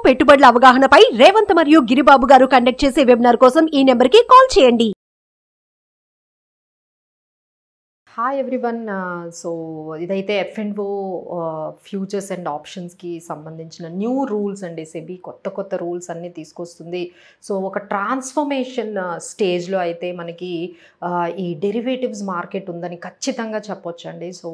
పెట్టుబడుల అవగాహనపై రేవంత్ మరియు గిరిబాబు గారు కండక్ట్ చేసే వెబినార్ కోసం ఈ నెంబర్కి కాల్ చేయండి. Hi everyone. సో ఇదైతే F&O ఫ్యూచర్స్ అండ్ ఆప్షన్స్కి సంబంధించిన న్యూ రూల్స్ అండి. సెబీ కొత్త రూల్స్ అన్నీ తీసుకొస్తుంది. సో ఒక ట్రాన్స్ఫర్మేషన్ స్టేజ్లో అయితే మనకి ఈ డెరివేటివ్స్ మార్కెట్ ఉందని ఖచ్చితంగా చెప్పొచ్చండి. So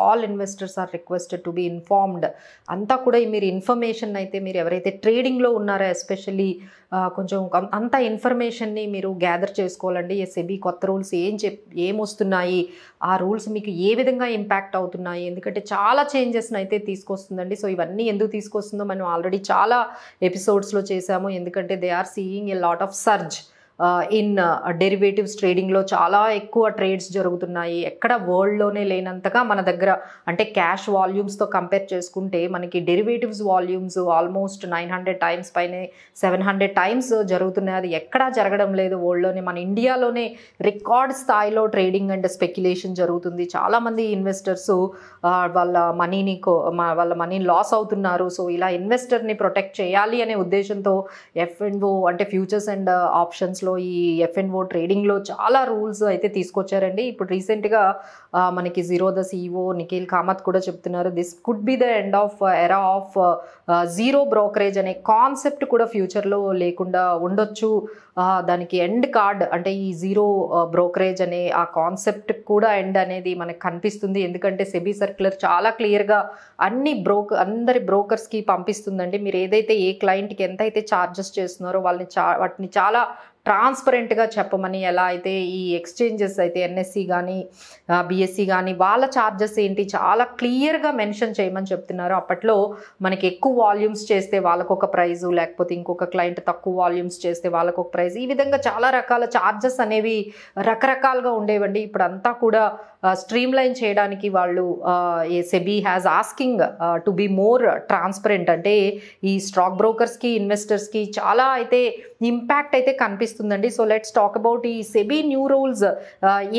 all investors are requested to be informed. అంతా కూడా మీరు ఇన్ఫర్మేషన్ అయితే మీరు ఎవరైతే ట్రేడింగ్లో ఉన్నారో ఎస్పెషల్లీ కొంచెం అంత ఇన్ఫర్మేషన్ని మీరు గ్యాదర్ చేసుకోవాలండి. సెబీ కొత్త రూల్స్ ఏం వస్తున్నాయి, ఆ రూల్స్ మీకు ఏ విధంగా ఇంపాక్ట్ అవుతున్నాయి, ఎందుకంటే చాలా చేంజెస్ని అయితే తీసుకొస్తుందండి. సో ఇవన్నీ ఎందుకు తీసుకొస్తుందో మనం ఆల్రెడీ చాలా ఎపిసోడ్స్లో చేసాము. ఎందుకంటే they are seeing a lot of surge in derivatives ట్రేడింగ్లో చాలా ఎక్కువ ట్రేడ్స్ జరుగుతున్నాయి. ఎక్కడ వరల్డ్లోనే లేనంతగా మన దగ్గర అంటే క్యాష్ వాల్యూమ్స్తో కంపేర్ చేసుకుంటే మనకి డెరివేటివ్స్ వాల్యూమ్స్ ఆల్మోస్ట్ 900 టైమ్స్ పైనే 700 టైమ్స్ జరుగుతున్నాయి. అది ఎక్కడా జరగడం లేదు వరల్డ్లోనే. మన ఇండియాలోనే రికార్డ్ స్థాయిలో ట్రేడింగ్ అండ్ స్పెక్యులేషన్ జరుగుతుంది. చాలామంది ఇన్వెస్టర్స్ వాళ్ళ మనీని లాస్ అవుతున్నారు. సో ఇలా ఇన్వెస్టర్ని ప్రొటెక్ట్ చేయాలి అనే ఉద్దేశంతో F&O అంటే ఫ్యూచర్స్ అండ్ ఆప్షన్స్ ఈ F&O ట్రేడింగ్లో చాలా రూల్స్ అయితే తీసుకొచ్చారండి. ఇప్పుడు రీసెంట్గా మనకి జీరోదా CEO నిఖిల్ కామత్ కూడా చెప్తున్నారు, this could be the end of era of zero brokerage అనే కాన్సెప్ట్ కూడా ఫ్యూచర్లో లేకుండా ఉండొచ్చు. దానికి ఎండ్ కార్డ్ అంటే ఈ జీరో బ్రోకరేజ్ అనే ఆ కాన్సెప్ట్ కూడా ఎండ్ అనేది మనకు కనిపిస్తుంది. ఎందుకంటే సెబీ సర్క్యులర్ చాలా క్లియర్గా అందరి బ్రోకర్స్కి పంపిస్తుందండి. మీరు ఏదైతే ఏ క్లయింట్కి ఎంత అయితే ఛార్జెస్ చేస్తున్నారో వాటిని చాలా ట్రాన్స్పరెంట్గా చెప్పమని, ఎలా అయితే ఈ ఎక్స్చేంజెస్ అయితే NSE కానీ BSE కానీ వాళ్ళ ఛార్జెస్ ఏంటి చాలా క్లియర్గా మెన్షన్ చేయమని చెప్తున్నారు. అప్పట్లో మనకి ఎక్కువ వాల్యూమ్స్ చేస్తే వాళ్ళకొక ప్రైజు, లేకపోతే ఇంకొక క్లయింట్ తక్కువ వాల్యూమ్స్ చేస్తే వాళ్ళకొక ప్రైజ్, ఈ విధంగా చాలా రకాల ఛార్జెస్ అనేవి రకరకాలుగా ఉండేవండి. ఇప్పుడు అంతా కూడా స్ట్రీమ్ లైన్ చేయడానికి వాళ్ళు SEBI has asking to be more transparent. అంటే ఈ స్టాక్ బ్రోకర్స్కి ఇన్వెస్టర్స్కి చాలా అయితే ఇంపాక్ట్ అయితే కనిపిస్తుందండి. సో లెట్స్ టాక్ అబౌట్ ఈ సెబీ న్యూ రూల్స్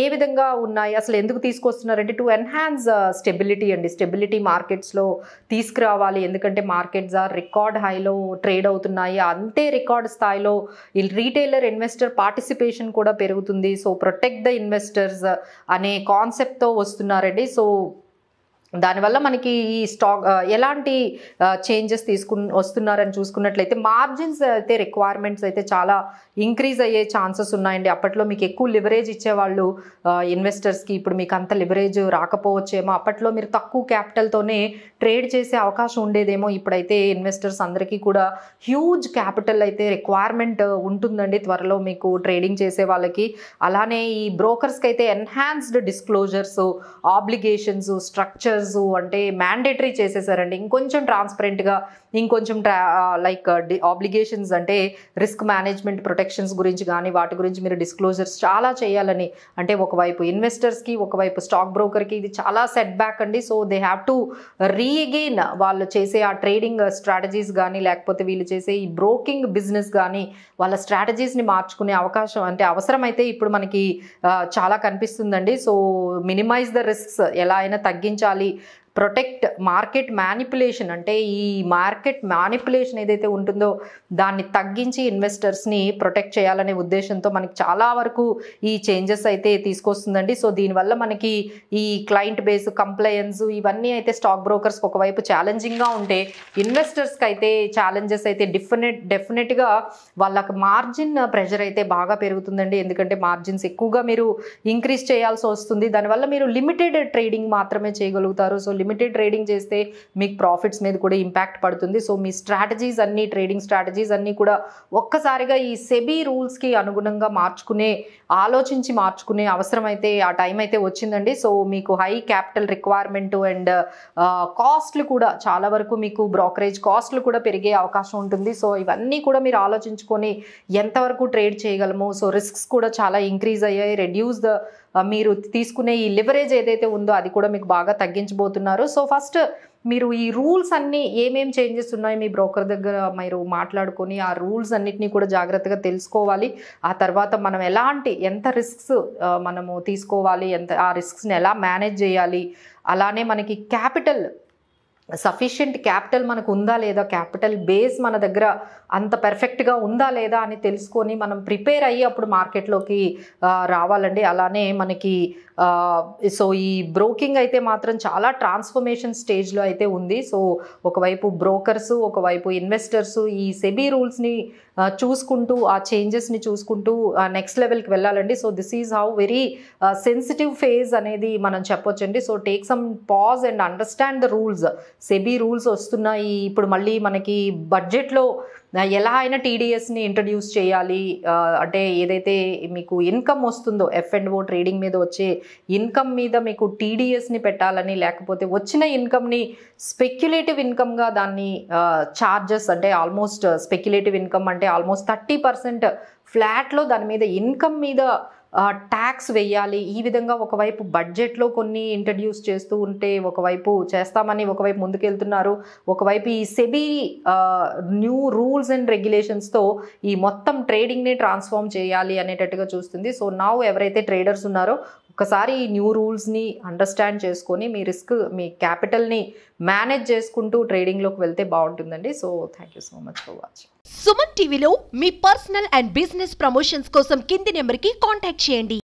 ఏ విధంగా ఉన్నాయి, అసలు ఎందుకు తీసుకొస్తున్నారంటే టు ఎన్హాన్స్ స్టెబిలిటీ అండి. స్టెబిలిటీ మార్కెట్స్లో తీసుకురావాలి. ఎందుకంటే మార్కెట్స్ ఆర్ రికార్డ్ హైలో ట్రేడ్ అవుతున్నాయి. అంతే రికార్డ్ స్థాయిలో ఈ రీటైలర్ ఇన్వెస్టర్ పార్టిసిపేషన్ కూడా పెరుగుతుంది. సో ప్రొటెక్ట్ ద ఇన్వెస్టర్స్ అనే కాన్సెప్ట్తో వస్తున్నారండి. సో దానివల్ల మనకి ఈ స్టాక్ ఎలాంటి చేంజెస్ వస్తున్నారని చూసుకున్నట్లయితే మార్జిన్స్ అయితే రిక్వైర్మెంట్స్ అయితే చాలా ఇంక్రీజ్ అయ్యే ఛాన్సెస్ ఉన్నాయండి. అప్పట్లో మీకు ఎక్కువ లివరేజ్ ఇచ్చేవాళ్ళు ఇన్వెస్టర్స్కి, ఇప్పుడు మీకు అంత లివరేజ్ రాకపోవచ్చేమో. అప్పట్లో మీరు తక్కువ క్యాపిటల్తోనే ట్రేడ్ చేసే అవకాశం ఉండేదేమో. ఇప్పుడైతే ఇన్వెస్టర్స్ అందరికీ కూడా హ్యూజ్ క్యాపిటల్ అయితే రిక్వైర్మెంట్ ఉంటుందండి త్వరలో మీకు ట్రేడింగ్ చేసే వాళ్ళకి. అలానే ఈ బ్రోకర్స్కి అయితే ఎన్హాన్స్డ్ డిస్క్లోజర్స్, ఆబ్లిగేషన్స్, స్ట్రక్చర్స్ అంటే మ్యాండేటరీ చేసేసారండి. ఇంకొంచెం ట్రాన్స్పరెంట్గా, ఇంకొంచెం లైక్ ఆబ్లిగేషన్స్ అంటే రిస్క్ మేనేజ్మెంట్ ప్రొటెక్షన్స్ గురించి కానీ వాటి గురించి మీరు డిస్క్లోజర్స్ చాలా చేయాలని. అంటే ఒకవైపు ఇన్వెస్టర్స్కి, ఒకవైపు స్టాక్ బ్రోకర్కి ఇది చాలా సెట్ బ్యాక్ అండి. సో దే హ్యావ్ టు రీఅగైన్ వాళ్ళు చేసే ఆ ట్రేడింగ్ స్ట్రాటజీస్ కానీ, లేకపోతే వీళ్ళు చేసే ఈ బ్రోకింగ్ బిజినెస్ కానీ వాళ్ళ స్ట్రాటజీస్ని మార్చుకునే అవకాశం అంటే అవసరం అయితే ఇప్పుడు మనకి చాలా కనిపిస్తుందండి. సో మినిమైజ్ ద రిస్క్స్ ఎలా అయినా తగ్గించాలి. ప్రొటెక్ట్ మార్కెట్ మ్యానిపులేషన్ అంటే ఈ మార్కెట్ మ్యానిపులేషన్ ఏదైతే ఉంటుందో దాన్ని తగ్గించి ఇన్వెస్టర్స్ని ప్రొటెక్ట్ చేయాలనే ఉద్దేశంతో మనకి చాలా వరకు ఈ చేంజెస్ అయితే తీసుకొస్తుందండి. సో దీనివల్ల మనకి ఈ క్లయింట్ బేస్, కంప్లయన్స్ ఇవన్నీ అయితే స్టాక్ బ్రోకర్స్కి ఒకవైపు ఛాలెంజింగ్గా ఉంటే, ఇన్వెస్టర్స్కి అయితే ఛాలెంజెస్ అయితే డెఫినెట్గా వాళ్ళకి మార్జిన్ ప్రెషర్ అయితే బాగా పెరుగుతుందండి. ఎందుకంటే మార్జిన్స్ ఎక్కువగా మీరు ఇంక్రీజ్ చేయాల్సి వస్తుంది. దానివల్ల మీరు లిమిటెడ్ ట్రేడింగ్ మాత్రమే చేయగలుగుతారు. సో లిమిటెడ్ ట్రేడింగ్ చేస్తే మీకు ప్రాఫిట్స్ మీద కూడా ఇంపాక్ట్ పడుతుంది. సో మీ స్ట్రాటజీస్ అన్నీ, ట్రేడింగ్ స్ట్రాటజీస్ అన్నీ కూడా ఒక్కసారిగా ఈ సెబీ రూల్స్కి అనుగుణంగా ఆలోచించి మార్చుకునే అవసరం అయితే ఆ టైం అయితే వచ్చిందండి. సో మీకు హై క్యాపిటల్ రిక్వైర్మెంట్ అండ్ కాస్ట్లు కూడా చాలా వరకు మీకు బ్రోకరేజ్ కాస్ట్లు కూడా పెరిగే అవకాశం ఉంటుంది. సో ఇవన్నీ కూడా మీరు ఆలోచించుకొని ఎంతవరకు ట్రేడ్ చేయగలము. సో రిస్క్స్ కూడా చాలా ఇంక్రీజ్ అయ్యాయి. రెడ్యూస్ ద మీరు తీసుకునే ఈ లివరేజ్ ఏదైతే ఉందో అది కూడా మీకు బాగా తగ్గించబోతున్నారు. సో ఫస్ట్ మీరు ఈ రూల్స్ అన్నీ ఏమేం చేంజెస్ ఉన్నాయి మీ బ్రోకర్ దగ్గర మీరు మాట్లాడుకొని ఆ రూల్స్ అన్నిటినీ కూడా జాగ్రత్తగా తెలుసుకోవాలి. ఆ తర్వాత మనం ఎంత రిస్క్స్ మనము తీసుకోవాలి, ఆ రిస్క్స్ని ఎలా మేనేజ్ చేయాలి, అలానే మనకి క్యాపిటల్ సఫిషియెంట్ క్యాపిటల్ మనకు ఉందా లేదా, క్యాపిటల్ బేస్ మన దగ్గర అంత పర్ఫెక్ట్గా ఉందా లేదా అని తెలుసుకొని మనం ప్రిపేర్ అయ్యి అప్పుడు మార్కెట్లోకి రావాలండి. అలానే మనకి సో ఈ బ్రోకింగ్ అయితే మాత్రం చాలా ట్రాన్స్ఫర్మేషన్ స్టేజ్లో అయితే ఉంది. సో ఒకవైపు బ్రోకర్స్, ఒకవైపు ఇన్వెస్టర్స్ ఈ సెబీ రూల్స్ని చూసుకుంటూ ఆ చేంజెస్ని చూసుకుంటూ నెక్స్ట్ లెవెల్కి వెళ్ళాలండి. So this is how very sensitive phase అనేది మనం చెప్పొచ్చండి. So take some pause and understand the rules. SEBI rules వస్తున్నాయి ఇప్పుడు, మళ్ళీ మనకి బడ్జెట్లో ఎలా అయినా టీడీఎస్ని ఇంట్రడ్యూస్ చేయాలి. అంటే ఏదైతే మీకు ఇన్కమ్ వస్తుందో F&O ట్రేడింగ్ మీద వచ్చే ఇన్కమ్ మీద మీకు టీడీఎస్ని పెట్టాలని, లేకపోతే వచ్చిన ఇన్కమ్ని స్పెక్యులేటివ్ ఇన్కమ్గా దాన్ని చార్జెస్ అంటే ఆల్మోస్ట్ స్పెక్యులేటివ్ ఇన్కమ్ అంటే ఆల్మోస్ట్ 30% ఫ్లాట్లో దాని మీద ఇన్కమ్ మీద ట్యాక్స్ వెయ్యాలి. ఈ విధంగా ఒకవైపు బడ్జెట్లో కొన్ని ఇంట్రడ్యూస్ చేస్తూ ఉంటే ఒకవైపు చేస్తామని ఒకవైపు ముందుకెళ్తున్నారు, ఒకవైపు ఈ సెబీ న్యూ రూల్స్ అండ్ రెగ్యులేషన్స్తో ఈ మొత్తం ట్రేడింగ్ని ట్రాన్స్ఫార్మ్ చేయాలి అనేటట్టుగా చూస్తుంది. సో నౌ ఎవరైతే ట్రేడర్స్ ఉన్నారో ఒకసారి ఈ న్యూ రూల్స్ని అండర్స్టాండ్ చేసుకొని మీ రిస్క్, మీ క్యాపిటల్ని మేనేజ్ చేసుకుంటూ ట్రేడింగ్లోకి వెళ్తే బాగుంటుందండి. So thank you so much for watching. Suman టీవీలో మీ పర్సనల్ అండ్ బిజినెస్ ప్రమోషన్స్ కోసం కింది నెంబర్కి కాంటాక్ట్ చేయండి.